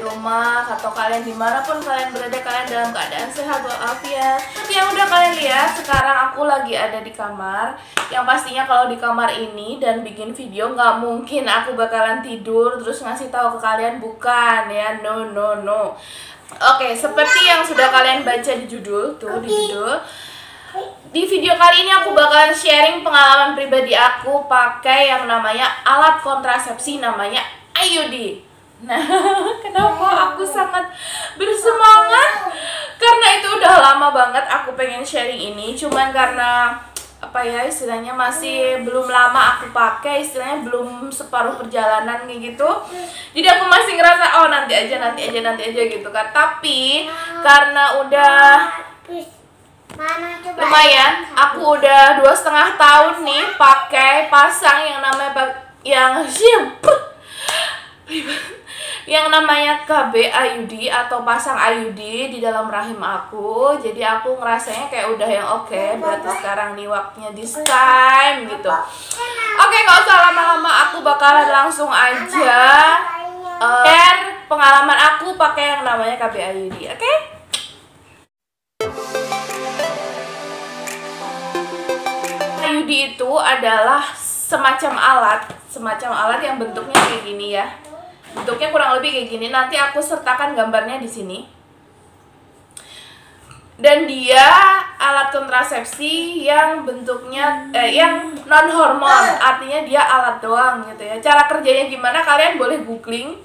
rumah atau kalian dimanapun kalian berada, kalian dalam keadaan sehat walafiat. Seperti yang udah kalian lihat, sekarang aku lagi ada di kamar. Yang pastinya kalau di kamar ini dan bikin video nggak mungkin aku bakalan tidur terus ngasih tahu ke kalian, bukan ya, no. Oke, seperti yang sudah kalian baca di judul tuh, di judul. Di video kali ini aku bakalan sharing pengalaman pribadi aku pakai yang namanya alat kontrasepsi namanya IUD. Nah, kenapa aku sangat bersemangat? Karena itu udah lama banget aku pengen sharing ini, cuman karena apa ya, istilahnya masih belum lama aku pakai, istilahnya belum separuh perjalanan kayak gitu. Jadi aku masih ngerasa oh nanti aja gitu kan. Tapi karena udah lumayan, aku udah 2,5 tahun nih pakai pasang yang namanya yang namanya KB IUD atau pasang IUD di dalam rahim aku. Jadi aku ngerasanya kayak udah yang oke, berarti sekarang nih waktunya this time gitu. Oke, nggak usah lama-lama, aku bakalan langsung aja share pengalaman aku pakai yang namanya KB IUD. Oke? IUD itu adalah semacam alat yang bentuknya kayak gini ya. Bentuknya kurang lebih kayak gini. Nanti aku sertakan gambarnya di sini. Dan dia alat kontrasepsi yang bentuknya yang non hormon, artinya dia alat doang gitu ya. Cara kerjanya gimana kalian boleh googling,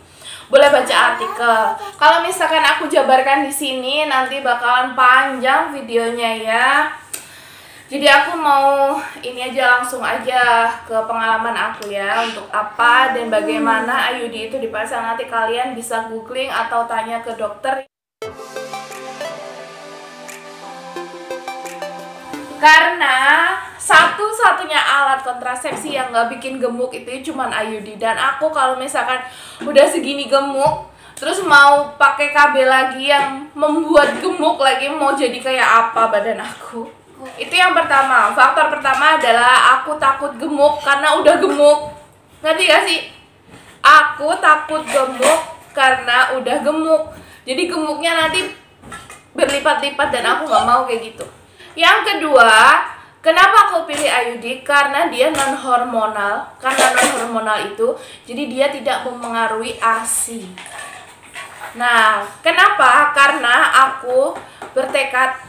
boleh baca artikel. Kalau misalkan aku jabarkan di sini nanti bakalan panjang videonya ya. Jadi aku mau ini aja, langsung aja ke pengalaman aku ya, untuk apa dan bagaimana IUD itu dipasang. Nanti kalian bisa googling atau tanya ke dokter. Karena satu-satunya alat kontrasepsi yang nggak bikin gemuk itu cuman IUD. Dan aku kalau misalkan udah segini gemuk, terus mau pakai KB lagi yang membuat gemuk lagi, mau jadi kayak apa badan aku? Itu yang pertama. Faktor pertama adalah aku takut gemuk karena udah gemuk. Ngerti gak sih? Aku takut gemuk karena udah gemuk. Jadi gemuknya nanti berlipat-lipat dan aku gak mau kayak gitu. Yang kedua, kenapa aku pilih IUD? Karena dia non hormonal. Karena non hormonal itu, jadi dia tidak mempengaruhi ASI. Nah, kenapa? Karena aku bertekad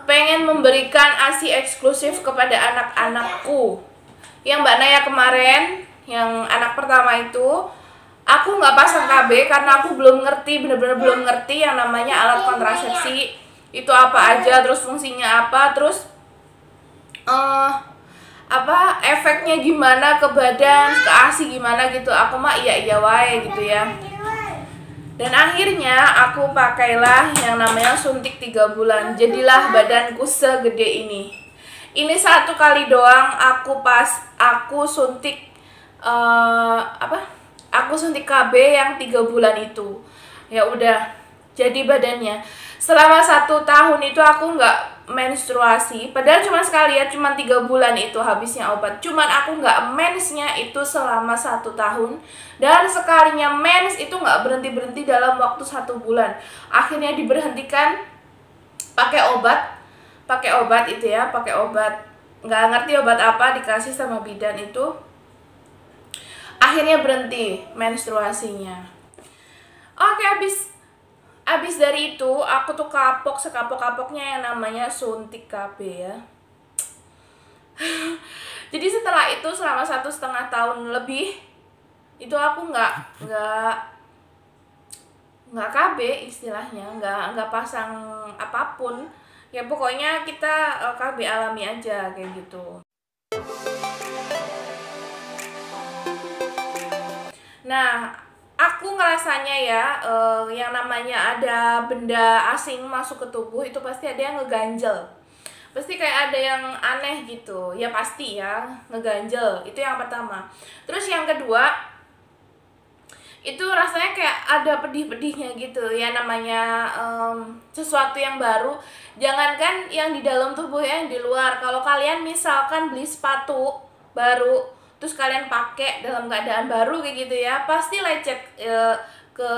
pengen memberikan ASI eksklusif kepada anak-anakku. Yang Mbak Naya kemarin, yang anak pertama itu, aku nggak pasang KB karena aku belum ngerti, bener-bener belum ngerti yang namanya alat kontrasepsi itu apa aja, terus fungsinya apa, terus efeknya gimana ke badan, ke ASI gimana gitu. Aku mah iya wae gitu ya. Dan akhirnya aku pakailah yang namanya suntik 3 bulan. Jadilah badanku segede ini. Ini 1 kali doang aku suntik aku suntik KB yang 3 bulan itu. Ya udah, jadi badannya. Selama 1 tahun itu aku nggak menstruasi. Padahal cuma sekali ya, cuma 3 bulan itu habisnya obat. Cuman aku nggak mensnya itu selama 1 tahun. Dan sekalinya mens itu nggak berhenti dalam waktu 1 bulan. Akhirnya diberhentikan pakai obat itu ya, pakai obat. Nggak ngerti obat apa, dikasih sama bidan itu. Akhirnya berhenti menstruasinya. Oke, Abis dari itu, aku tuh kapok sekapok-kapoknya yang namanya suntik KB ya. Jadi setelah itu, selama 1,5 tahun lebih, itu aku nggak KB istilahnya, nggak pasang apapun. Ya pokoknya kita KB alami aja kayak gitu. Nah, aku ngerasanya ya, yang namanya ada benda asing masuk ke tubuh itu pasti ada yang ngeganjel. Pasti kayak ada yang aneh gitu. Ya pasti ya, ngeganjel. Itu yang pertama. Terus yang kedua, itu rasanya kayak ada pedih-pedihnya gitu. Ya namanya sesuatu yang baru. Jangankan yang di dalam tubuh ya, yang di luar. Kalau kalian misalkan beli sepatu baru, terus kalian pakai dalam keadaan baru kayak gitu ya, pasti lecet ke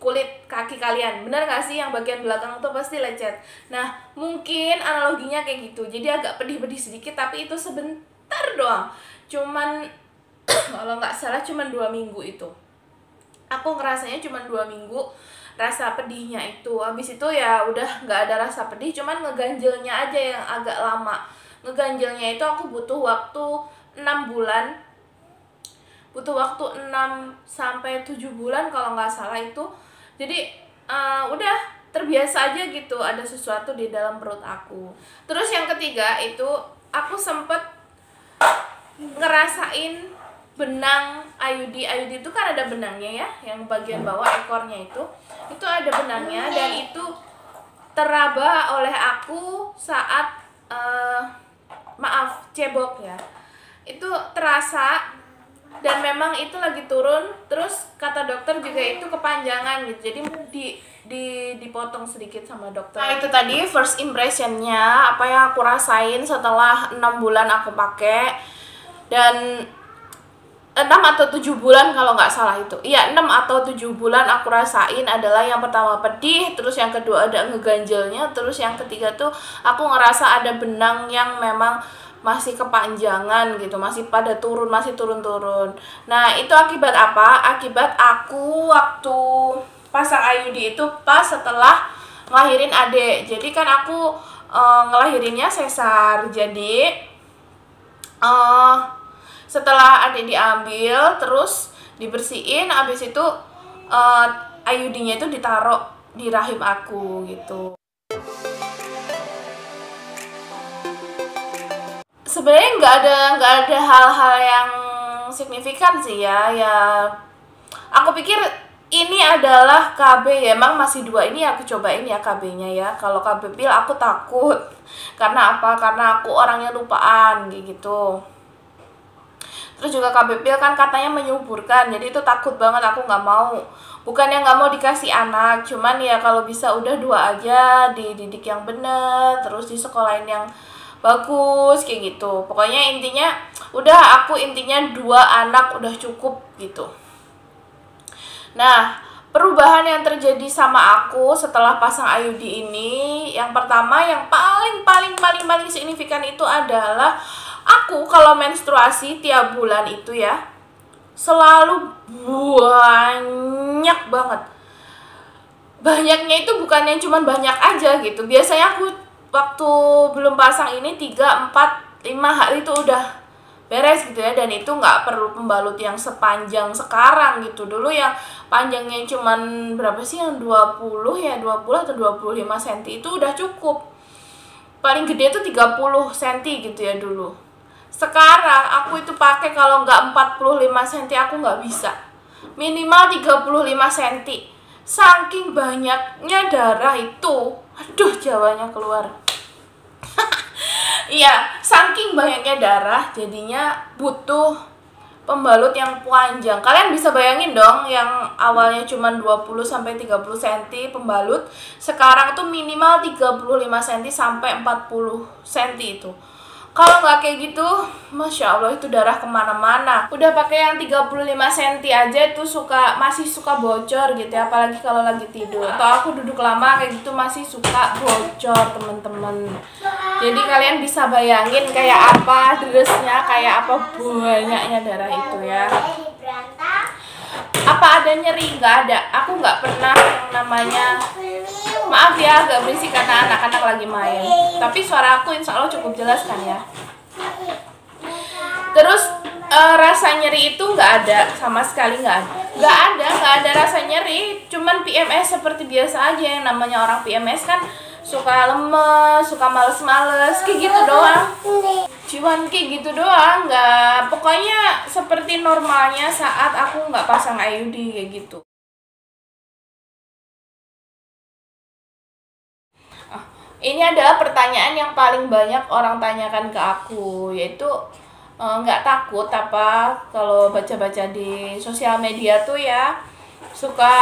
kulit kaki kalian. Bener gak sih yang bagian belakang tuh pasti lecet. Nah mungkin analoginya kayak gitu, jadi agak pedih-pedih sedikit, tapi itu sebentar doang, cuman kalau nggak salah cuman 2 minggu itu. Aku ngerasanya cuman 2 minggu rasa pedihnya itu. Habis itu ya udah nggak ada rasa pedih, cuman ngeganjelnya aja yang agak lama. Ngeganjelnya itu aku butuh waktu 6 bulan, butuh waktu 6 sampai 7 bulan kalau nggak salah itu. Jadi udah terbiasa aja gitu, ada sesuatu di dalam perut aku. Terus yang ketiga itu aku sempet ngerasain benang IUD. IUD itu kan ada benangnya ya, yang bagian bawah ekornya itu ada benangnya, dan itu teraba oleh aku saat maaf cebok ya. Itu terasa, dan memang itu lagi turun. Terus kata dokter juga itu kepanjangan gitu, jadi dipotong sedikit sama dokter. Nah itu tadi first impressionnya, apa yang aku rasain setelah 6 bulan aku pakai. Dan 6 atau 7 bulan kalau nggak salah itu. Iya 6 atau 7 bulan aku rasain adalah yang pertama pedih, terus yang kedua ada ngeganjelnya, terus yang ketiga tuh aku ngerasa ada benang yang memang masih kepanjangan gitu, masih pada turun, masih turun-turun. Nah itu akibat apa? Akibat aku waktu pasang IUD itu pas setelah ngelahirin adik. Jadi kan aku ngelahirinnya sesar. Jadi setelah adik diambil, terus dibersihin, habis itu IUD-nya itu ditaruh di rahim aku gitu. Sebenarnya nggak ada hal-hal yang signifikan sih ya. Aku pikir ini adalah KB ya, emang masih 2 ini aku cobain ya KB-nya ya. Kalau KB pil aku takut. Karena apa? Karena aku orangnya lupaan gitu. Terus juga KB pil kan katanya menyuburkan, jadi itu takut banget, aku nggak mau. Bukannya nggak mau dikasih anak, cuman ya kalau bisa udah 2 aja, dididik yang bener, terus di sekolahin yang bagus kayak gitu. Pokoknya intinya udah, aku intinya 2 anak udah cukup gitu. Nah perubahan yang terjadi sama aku setelah pasang IUD ini, yang pertama yang paling signifikan itu adalah aku kalau menstruasi tiap bulan itu ya selalu banyak banget. Banyaknya itu bukan yang cuman banyak aja gitu. Biasanya aku waktu belum pasang ini 3, 4, 5 hari itu udah beres gitu ya, dan itu nggak perlu pembalut yang sepanjang sekarang gitu. Dulu yang panjangnya cuman berapa sih, yang 20 atau 25 cm itu udah cukup. Paling gede itu 30 cm gitu ya dulu. Sekarang aku itu pakai kalau nggak 45 cm aku nggak bisa, minimal 35 cm. Saking banyaknya darah itu, aduh Jawanya keluar. Iya, saking banyaknya darah jadinya butuh pembalut yang panjang. Kalian bisa bayangin dong, yang awalnya cuma 20-30 cm pembalut, sekarang tuh minimal 35 cm sampai 40 cm itu. Kalau nggak kayak gitu, Masya Allah itu darah kemana-mana. Udah pakai yang 35 cm aja itu masih suka bocor gitu ya, apalagi kalau lagi tidur. Atau aku duduk lama kayak gitu masih suka bocor teman-teman. Jadi kalian bisa bayangin kayak apa deresnya, kayak apa banyaknya darah itu ya. Apa ada nyeri? Nggak ada. Aku nggak pernah yang namanya, maaf ya agak berisik karena anak-anak lagi main, tapi suara aku insya Allah cukup jelas kan ya. Terus rasa nyeri itu nggak ada, sama sekali nggak ada rasa nyeri. Cuman PMS seperti biasa aja, yang namanya orang PMS kan suka lemes, suka males-males kayak gitu doang. Cuman kayak gitu doang, nggak, pokoknya seperti normalnya saat aku nggak pasang IUD kayak gitu. Ini adalah pertanyaan yang paling banyak orang tanyakan ke aku, yaitu nggak takut apa kalau baca-baca di sosial media tuh ya, suka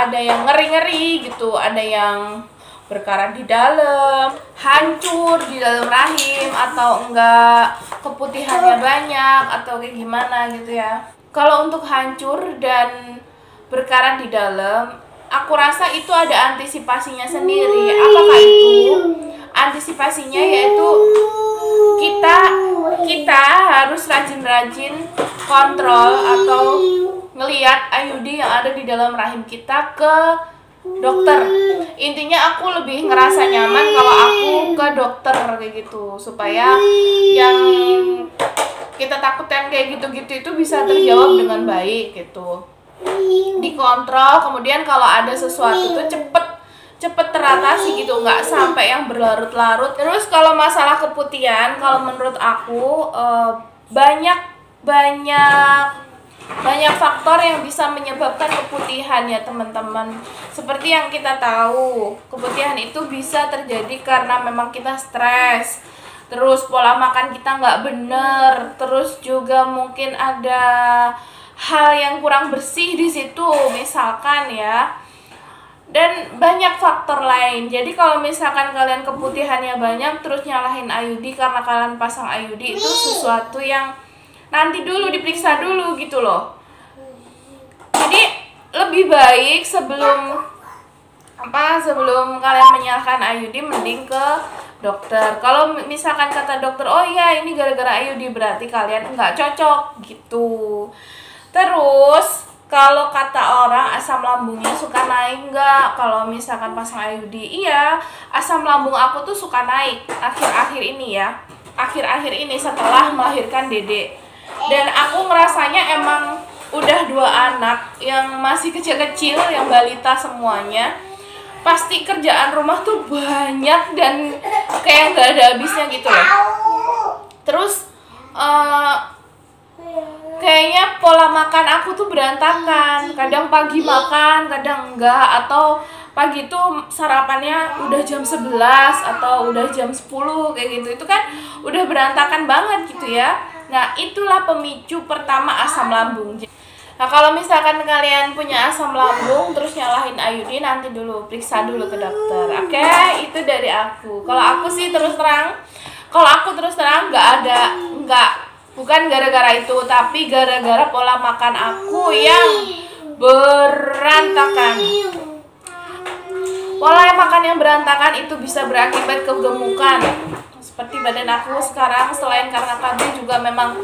ada yang ngeri-ngeri gitu, ada yang berkarat di dalam, hancur di dalam rahim, atau enggak keputihannya banyak, atau kayak gimana gitu ya. Kalau untuk hancur dan berkarat di dalam, aku rasa itu ada antisipasinya sendiri. Apakah itu? Antisipasinya yaitu kita harus rajin-rajin kontrol atau ngelihat IUD yang ada di dalam rahim kita ke dokter. Intinya aku lebih ngerasa nyaman kalau aku ke dokter kayak gitu, supaya yang kita takutkan kayak gitu-gitu itu bisa terjawab dengan baik gitu. Dikontrol, kemudian kalau ada sesuatu tuh cepet teratasi gitu, nggak sampai yang berlarut-larut. Terus kalau masalah keputihan, kalau menurut aku banyak faktor yang bisa menyebabkan keputihan ya teman-teman. Seperti yang kita tahu, keputihan itu bisa terjadi karena memang kita stres, terus pola makan kita nggak bener, terus juga mungkin ada hal yang kurang bersih di situ misalkan ya. Dan banyak faktor lain. Jadi kalau misalkan kalian keputihannya banyak terus nyalahin IUD karena kalian pasang IUD, itu sesuatu yang nanti dulu diperiksa dulu gitu loh. Jadi lebih baik sebelum kalian menyalahkan IUD mending ke dokter. Kalau misalkan kata dokter, oh iya ini gara-gara IUD, berarti kalian nggak cocok gitu. Terus kalau kata orang asam lambungnya suka naik nggak kalau misalkan pasang IUD? Iya, asam lambung aku tuh suka naik akhir-akhir ini ya. Akhir-akhir ini setelah melahirkan Dede. Dan aku ngerasanya emang udah 2 anak yang masih kecil-kecil, yang balita semuanya. Pasti kerjaan rumah tuh banyak dan kayak nggak ada habisnya gitu loh. Terus kayaknya pola makan aku tuh berantakan. Kadang pagi makan, kadang enggak, atau pagi tuh sarapannya udah jam 11 atau udah jam 10 kayak gitu. Itu kan udah berantakan banget gitu ya. Nah, itulah pemicu pertama asam lambung. Nah, kalau misalkan kalian punya asam lambung terus nyalahin IUD, nanti dulu periksa dulu ke dokter. Oke, itu dari aku. Kalau aku sih terus terang bukan gara-gara itu, tapi gara-gara pola makan aku yang berantakan. Pola makan yang berantakan itu bisa berakibat kegemukan. Seperti badan aku sekarang, selain karena KB juga memang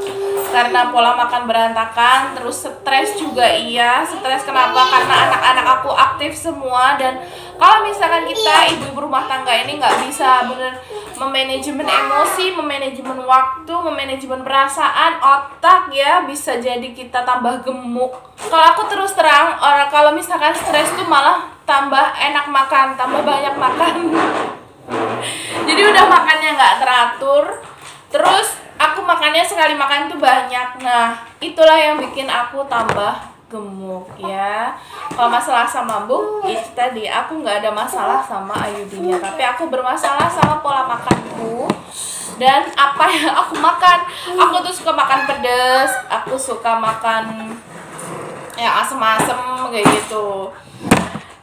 karena pola makan berantakan. Terus stres juga iya. Stres kenapa? Karena anak-anak aku aktif semua. Dan kalau misalkan kita ibu berumah tangga ini nggak bisa bener memanajemen emosi, memanajemen waktu, memanajemen perasaan, otak ya, bisa jadi kita tambah gemuk. Kalau aku terus terang, orang kalau misalkan stres tuh malah tambah enak makan, tambah banyak makan. Jadi udah makannya nggak teratur. Terus aku makannya sekali makan tuh banyak. Nah, itulah yang bikin aku tambah gemuk ya. Kalau masalah asam lambung, itu tadi aku nggak ada masalah sama IUD-nya, tapi aku bermasalah sama pola makanku dan apa yang aku makan. Aku tuh suka makan pedas, aku suka makan yang asem-asem kayak gitu.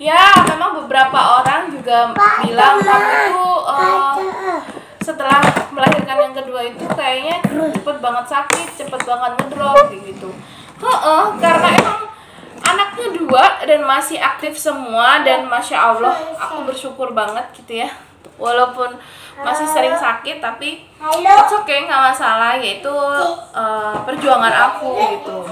Ya, memang beberapa orang juga bilang kamu tuh setelah melahirkan yang kedua itu kayaknya cepet banget sakit, cepet banget ngedrop gitu. Karena emang anaknya 2 dan masih aktif semua, dan masya Allah aku bersyukur banget gitu ya. Walaupun masih sering sakit, tapi it's okay, nggak masalah. Yaitu perjuangan aku gitu.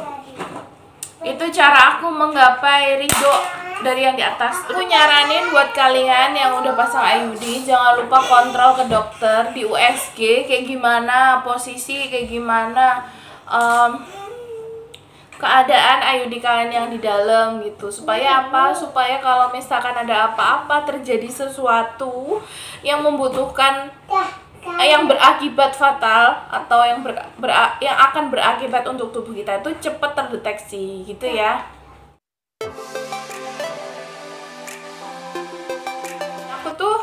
Itu cara aku menggapai ridho dari yang di atas. Aku nyaranin buat kalian yang udah pasang IUD, jangan lupa kontrol ke dokter di USG kayak gimana posisi, kayak gimana keadaan IUD kalian yang di dalam gitu. Supaya apa? Supaya kalau misalkan ada apa-apa, terjadi sesuatu yang membutuhkan yang berakibat fatal atau yang akan berakibat untuk tubuh kita itu cepat terdeteksi gitu ya. Aku tuh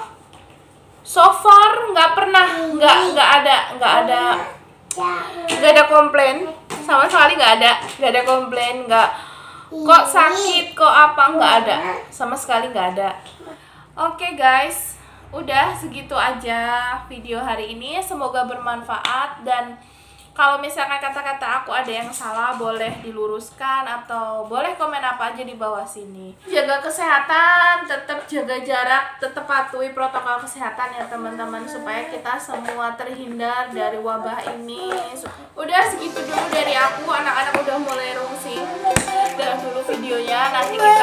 so far nggak ada komplain sama sekali, nggak ada komplain, nggak kok sakit kok apa, nggak ada sama sekali, nggak ada. Oke guys, udah segitu aja video hari ini, semoga bermanfaat dan Kalau misalkan kata-kata aku ada yang salah, boleh diluruskan atau boleh komen apa aja di bawah sini. Jaga kesehatan, tetap jaga jarak, tetap patuhi protokol kesehatan ya teman-teman, supaya kita semua terhindar dari wabah ini. Udah segitu dulu dari aku, anak-anak udah mulai rungsing. Udah dulu videonya, nanti kita